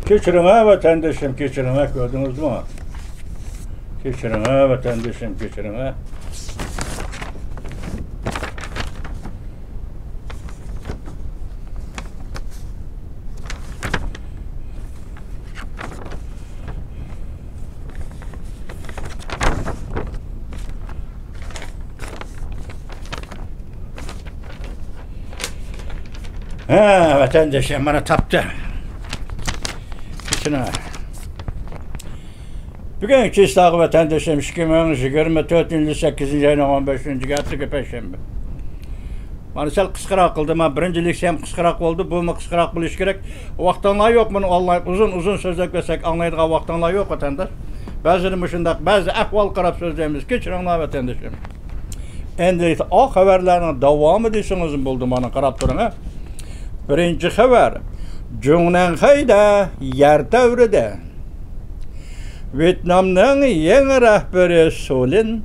Keçirin ha vatandaşım, keçirin ha, gördünüz mü? Keçirin ha vatandaşım, keçirin ha. Ha vatandaşım bana taptı. Keçirin ha. Bugün Kistağı vatandaşım 2024 yılı 8. ayının 15. hafta Perşembe. Bana sel kısqırak kıldı. Ben birincilik hem kısqırak oldu. Bu mu kısqırak buluş gerek. Vaktanlar yok bunu uzun sözleşsek anlaydığı vaktanlar yok vatandaş. Bazıları müşündak, bazı ahval qarab sözlerimiz keçirinler vatandaşım. Endi o haberlerine devam ediyorsunuz buldu bana qarab turun ha. Birinci haber. Cüngnen hayda yer devrede. Vietnam'nın yeni rəhbəri Solin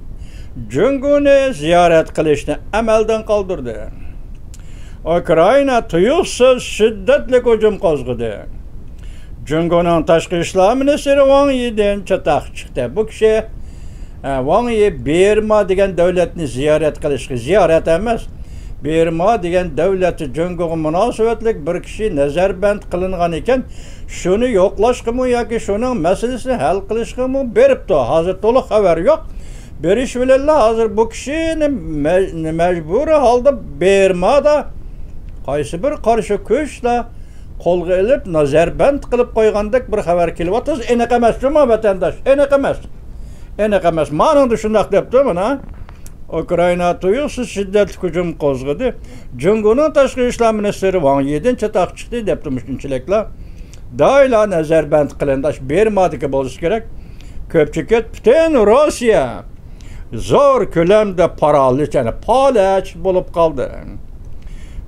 Cüngünü ziyaret qilishni amaldan qoldirdi. Ukrayna tuyuqsiz shiddatli hujum qo'zg'adi. Cüngünün tashqi ishlar ministri Wang Yi'dan chataq chiqdi. Bu kishi Wang Yi Birma degan davlatni ziyorat qilishga, ziyorat emas, Birma degan davlati Cüngüga munosabatlik bir kishi nazarband qilingan ekan, shuni yo'qlashgami yoki shuning masalasini hal qilishgami beribdi. Hozir to'liq xabar yo'q. Beriş bilenler hazır bu kişini mecburi halda Birma'da qaysi bir qarşı köşle kolga elip nazarband qilib qo'ygandak bir xabar kelyapti. Enak emas shumi vatandaş? Enak emas. Enak emas. Ma'noda shundaq debdi mana. Ukrayna tuyuqsiz shiddatli hujum qo'zg'adi. Cüngünün tashqi ishlar ministri Wang Yi'dan chataq chiqdi debdi mushunchaliklar. Doila nazarband qilindi. Birma'dagi bo'lishi kerak. Ko'pchilik butun Rossiya zor ko'lamda paraliç, yani palach bo'lib qoldi.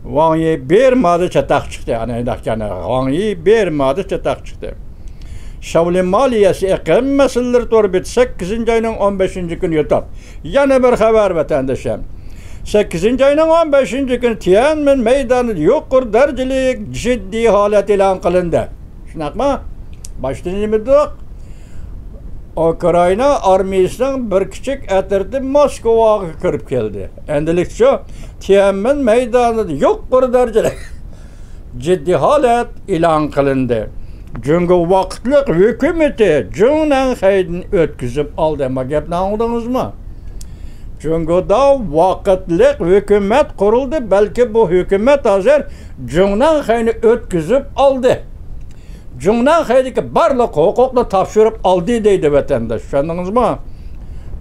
Wang Yi Birmada chataq chiqdi. Yani Wang Yi Birmada chataq chiqdi. Shaolin maliyasi iqlim masalalari to'g'ri 8. ayning 15. kuni yutib. Yana bir xabar vatandoshim. 8. ayning 15. kuni Tiananmen maydonida yuqori darajali jiddiy holat e'lon qilindi. Shunaqmi? Boshda nima dedik? Ukrayna armiyasining bir kichik atirdi Moskvaga kirib keldi. Endilikcha shu Tiananmen maydonida yuqori darajada jiddiy holat e'lon qilindi. Cüngü vaqtliq hukumati Cüngnan haydini o'tkazib oldi. Ma gapni anladingizmi? Cüngüda vaqtliq hukumat qurildi, balki bu hukumat hozir Cüngnan haydini o'tkazib oldi. Cüngnan haydiki barliq huquqni topshirib oldi deydi vatandaş. Tushundingizmi?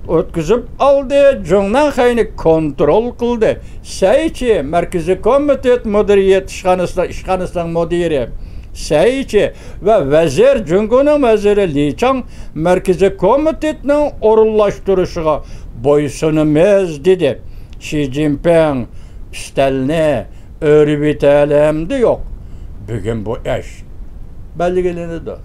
O'tkazib oldi, Cüngnan haydini kontrol qildi. Saychi Markaziy komitet mudiriyat ishxonasining mudiri Saychi ve vazir Cüngünün vaziri Li Chang Markaziy komitetning o'rinlashtirishiga bo'ysunamiz dedi. Xi Jinping pistalni o'rib etalamdi yo'q. Bugun bu ish belgilanadi.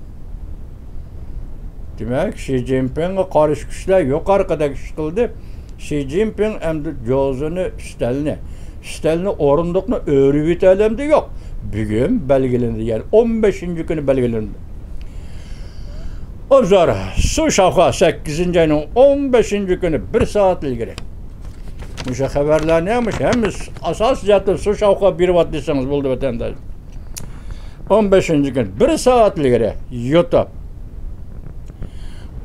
Demak, Xi Jinpingga qarshi kuchlar yuqoridagi ish qildi. Xi Jinping endi jo'zini pistalni o'rindiqni o'rib etalamdi yo'q. Bugün belgelendi, yani 15. günü belgelendi. Obzor, su şavqa 8. ayının 15. günü 1 saat ilgili. Müşe haberler neymiş? Hem asas zaten su şavqa 1 watt deseniz buldu vatandaş. 15. gün 1 saat ilgili YouTube.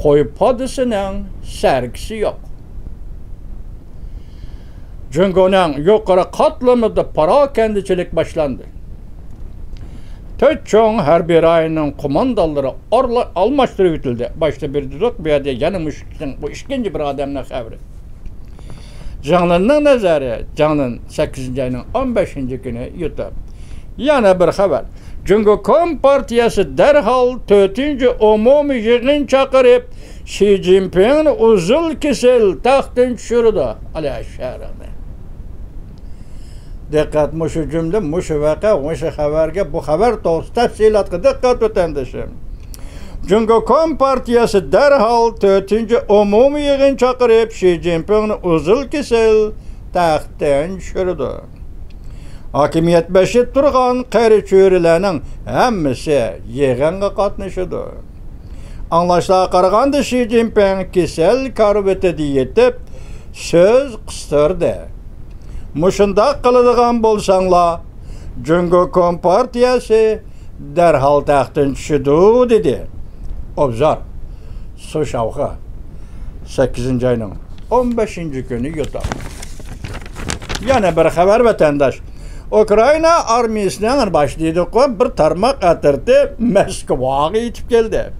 Koyup hadisinin sergisi yok. Cüngünün yukarı katlamada parakendiçilik başlandı. Töçoğun her bir ayının kumandaları almıştırıp itildi. Başta bir dudak bir adı yanılmış bu işkinci bir adamla haberi. Canlının nazarı, canlının 8. ayının 15. günü YouTube. Yana bir haber. Cüngü Kompartiyası derhal 4. umumi yığın çakırıp Xi Jinping'in uzul kesel tahtın düşürdü. Alaşarını. Dikkat muşu cümle, muşu vaka, muşu haberge, bu haber doğrusu tafsilatı dikkat vatandaşım. Cüngü Kompartiyası derhal 4. umumi yığın çakırıp Xi Jinping'in uzul kesel tahtın düşürdü. Hakimiyet beşi turgan qeyri çöyrülerinin hemmisi yeğenge katnışıdı. Anlaşlığa qaraganda Xi Jinping kesel karvete diyetip söz qıstırdı. Muşundaq qılıdığan bolsanla Cungo Kompartiyası derhal taxtın düşüdü dedi. Obzor, su şavğı 8. ayının 15. günü yutar. Yana bir haber vatandaş. Ukrayna armiyasının başlaydığı bir tarmak atırdı Moskvaga yetip geldi.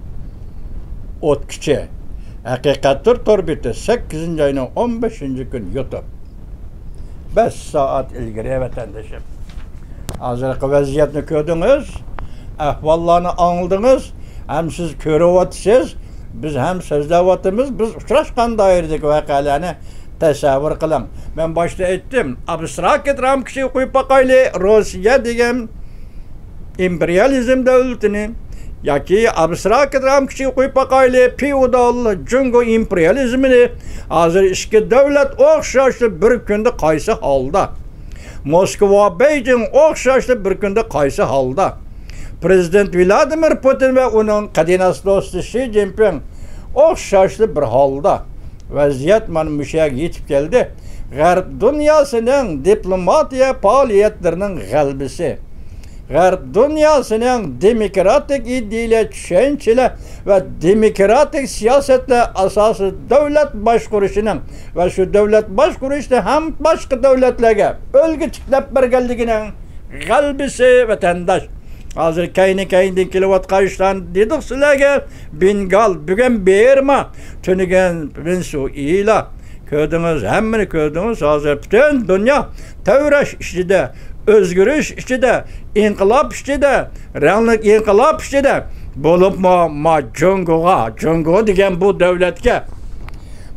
Otkıcı. Hakikattir torbiti 8. ayının 15. gün yutup 5 saat ilgiri vatandaşım. Hazırki vaziyetini gördünüz, ahvallarını anladınız, hem siz görüyorsunuz, biz hem sözlüyoruz, biz uçraşkan dairdik vakalarını tasavvur kılın. Ben başta ettim, abstrakt ramkışı koyup bakaylı Rusya degen imperializm devletini, yaki abstrakt ramkışı koyup bakaylı feodal Cungo imperializmini, hazır iki devlet okşaşlı bir günde kaysı halda. Moskva, Beijing okşaşlı bir günde kaysı halda. Prezident Vladimir Putin ve onun kadinas dostu Xi Jinping okşaşlı bir halda. Vaziyet manmışıya yetip geldi. G'arb dünyasının diplomatiya faaliyetlerinin galbisi. G'arb dünyasının demokratik ideyle düşünceyle ve demokratik siyasetle asası devlet başkuruşunun ve şu devlet başkuruşta hem başka devletlerge ölgü çıkıp birgeldiginin galbisi vatandaş. Hazır kayni kilowatt karşıdan dedik sizlerge Bengal bugün berma tünügen Venezuela gördünüz hemmini gördünüz hazır bütün dünya tevraş içinde özgürlük içinde inkılap içinde renlik inkılap içinde bulup ma Cungo degen bu devletke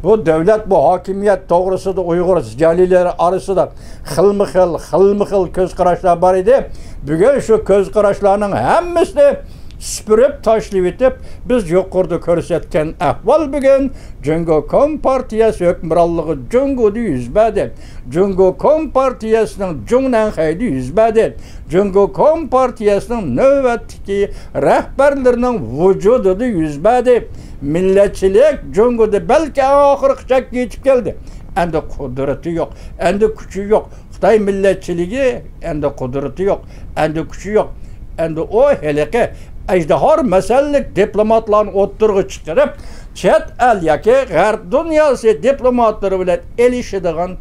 bu devlet bu hakimiyet doğrusu da Uygur calileri arası da xılmı köz qaraşlar var idi. Bugün şu köz qaraşlarının hemmisini süpürüp taşlayıp etip biz yukarıda körsetken ahval bugün Cungo Kompartiyası hükmürallığı Cungo'da yüzbedi. Cungo Kompartiyasının Cungnan haydi yüzbedi. Cungo Kompartiyasının nöbetki rehberlerinin vücudu da yüzbedi. Milletçilik Cungo'da belki ahırıkça geçip geldi. Endi kudreti yok, endi gücü yok. Xitay milletçiliği endi kudreti yok, endi gücü yok. Endi o heleki ejdihar meselelik diplomatlarını oturgu çıkarıp chet el yaki G'arb dünyası diplomatları bilen elişidigan,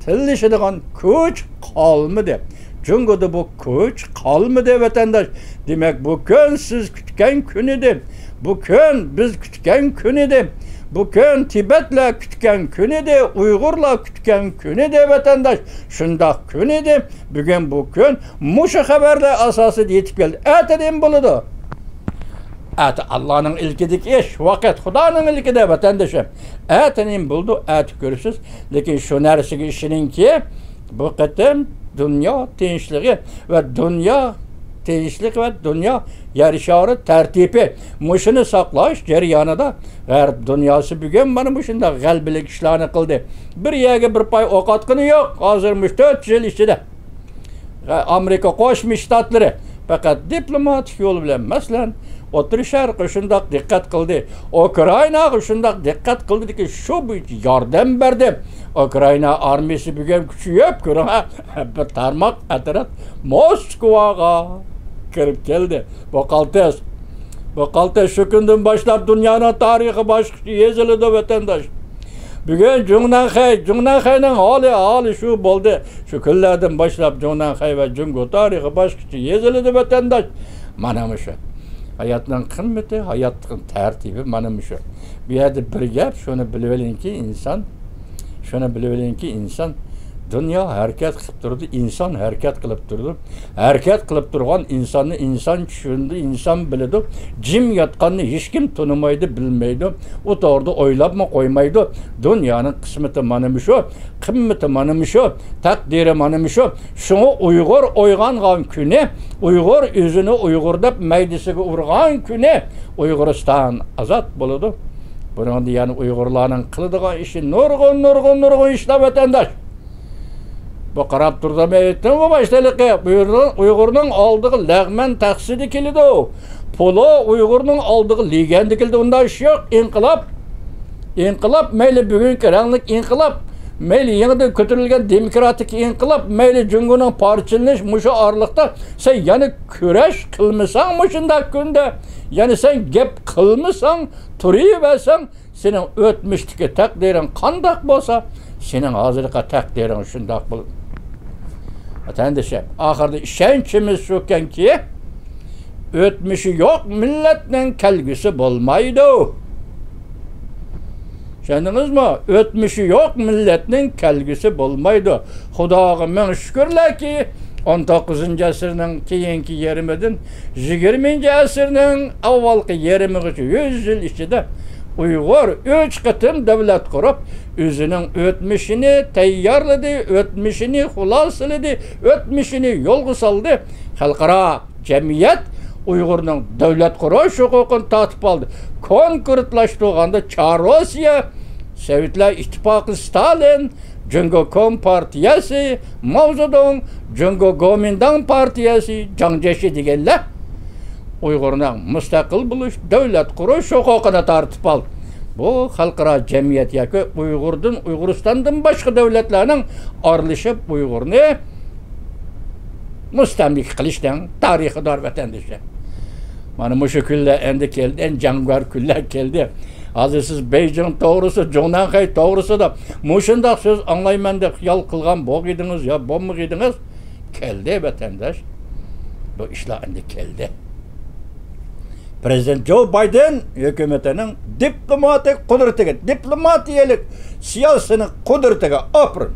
tillişidigan güç kalmadı. Cungo'da bu güç kalmadı vatandaş. Demek bu gün siz kütken günüdür. Bu gün biz kütken günüdür. Bu gün Tibet'le kütken günüdür. Uygur'la kütken günüdür vatandaş. Şundak günüdür. Bugün bu gün muşu haberle asası yetip geldi. Etedim buludu. Allah'ın ilkidik iş, vakit Xudanın ilkide vatandaşım. Etenim buldu, görürsüz. Lakin şu neresi işinin ki bu kıtım dünya tinçliği ve dünya tinçlik ve dünya yarışarı tertibi. Muşunu saklaş ceryanıda G'arb dünyası bugün bana muşunda galbilik işlerini kıldı. Bir yege bir pay ok atkını yok. Hazırmış 4 yıl içinde. Amerika koşmuş ştatları. Fakat diplomatik yol bilen mesela oturuşar şundak dikkat kıldı. Ukrayna şundak dikkat kıldı ki şu bir yardım verdi. Ukrayna armisi bugün gücü yok. Bir tarmak atarak Moskvaga kirip geldi. Bu kaltes şu günden başlap dünyanın tarihi başka yazıldı vatandaş. Bugün Cungnanxay'ın hali şu oldu. Şu günlerden başlap Cungnanxay ve Cungo tarihi başka yazıldı vatandaş. Mana şu. Hayatın kıymeti, hayatın tertibi mana şu. Bir yerde bir gap şunu bilebilin ki insan dünya hareket kılıp durdu, insan hareket kılıp durdu. Hareket kılıp durgan insanı insan düşündü, insan bildi. Cim yatkanını hiç kim tanımaydı, bilmeydi. O da orada oylap mı koymaydı. Dünyanın kısmeti manımı şu, kımmeti manımı şu, takdiri manımı şu. Şunu Uygur oygan günü, Uygur yüzünü Uygur'da meydisine urgan günü Uyguristan azat buldu. Bunun yani Uygurların kılıdığı işi nurgun işle vatandaş. Bu qarab turda meyittin bu baştalıqı. Uygur'un aldığı lağmen taksidi kilidi o. Polo Uygur'un aldığı ligendi kilidi. Onda iş yok. İnkılap. İnkılap meyli bugün karanlık inkılap. Meyli yeniden kötürülgen demokratik inkılap. Meyli cüngünün parçalınış muşu ağırlıkta. Sen yani küreş kılmışsan muşunda günde. Yani sen gep kılmışsan, turiyi versen, senin ötmüşteki takdirin kandak bolsa, senin hazırlığa takdirin şundak bul. Atendişim, ahırda işençimiz şuken ki, ötmüşü yok milletin kelgisi bolmaydı. Şendiniz mi? Ötmüşü yok milletin kelgisi bolmaydı. Xudağa men şükürler ki, 19. asırның keyinki yerimidin 20. asırның avvalki yerimiz 100 yıl içinde Uygur 3 kıtım devlet kurup özünün ötmüşünü teyyarladı, ötmüşünü hulasıladı, ötmüşünü yolgu saldı. Halkara cemiyet Uygur'un devlet kuruş hukukunu tatip aldı. Konkretlaştığında Çarosya, Sovetler İttifakı Stalin, Cungo Kom Partiyası, Mao Zedong, Cungo Kuomintang Partiyası, Jiang Zemin degenler Uygur'un müstakil buluş, devlet kuruş hukukuna tartip aldı. Bu halkara cemiyet yaki Uyguristan'dan başka devletlerinin arılışıp Uygur'unu müstemlik kılıştan tarihi dar vatandaşı. Mana bu şekilde endi keldi, en cangar küller geldi. Hazır siz Beijing doğrusu, Jonanhay doğrusu da muşundaq söz anlayman deb xiyal qilgan bo'q edingiz ya bommi edingiz. Keldi vatandaş. Bu işler endi keldi. Prezident Joe Biden hükümetinin diplomatik kudretiga, diplomatiyalik siyosining kudretiga oprin.